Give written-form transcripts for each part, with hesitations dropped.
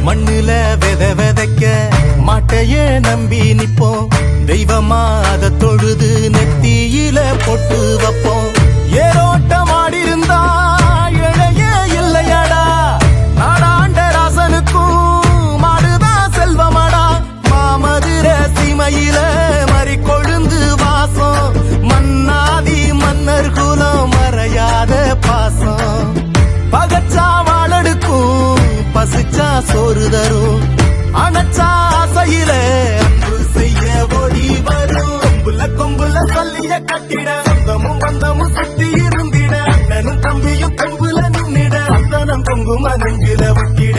மண்ணுல விதைக்க மாட்டையே நம்பி நிப்போம். தெய்வமா அத தொழுது நெத்தியில பொட்டு வைப்போம். ஏரோட்டம் ஆடிருந்தா இழையே இல்லையடா. நாடாண்ட ராசனுக்கும் மாடுதான் செல்வமடா. மாமதுர சீமையில மறி கொழுந்து வாசம். மன்னாதி மன்னர் குலம் மறையாத பாசம். பகச்சா வாழடுக்கும் பசிச்சா சோறு தரும். அணைச்சா ஆசையில அன்பு செய்ய ஓடி வரும். கொம்புல சொல்லிய கட்டிட சொந்தமும் பந்தமும் சுத்தி இருந்திட. அண்ணனும் தம்பியும் கொம்புல நின்னிட. அந்தனம் கொங்கும நெஞ்சில விட்டிட.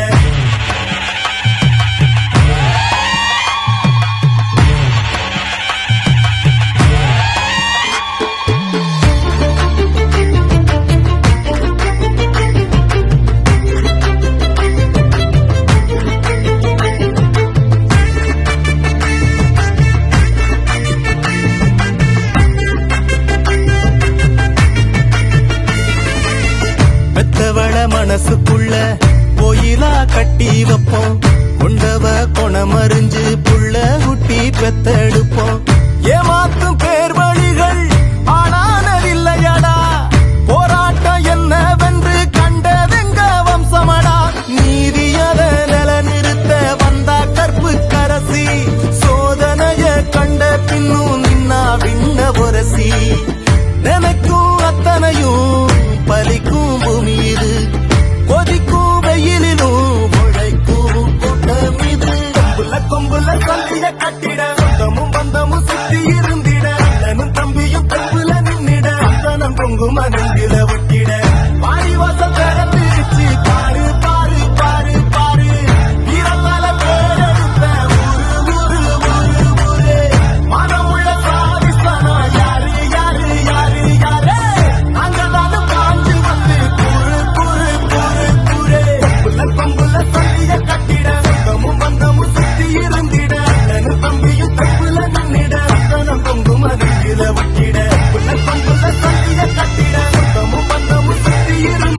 மனசுக்குள்ள கோயிலா கட்டி வைப்போம். கொண்டவ கொணமறிஞ்சு புள்ள குட்டி பெத்தெடுப்போம்.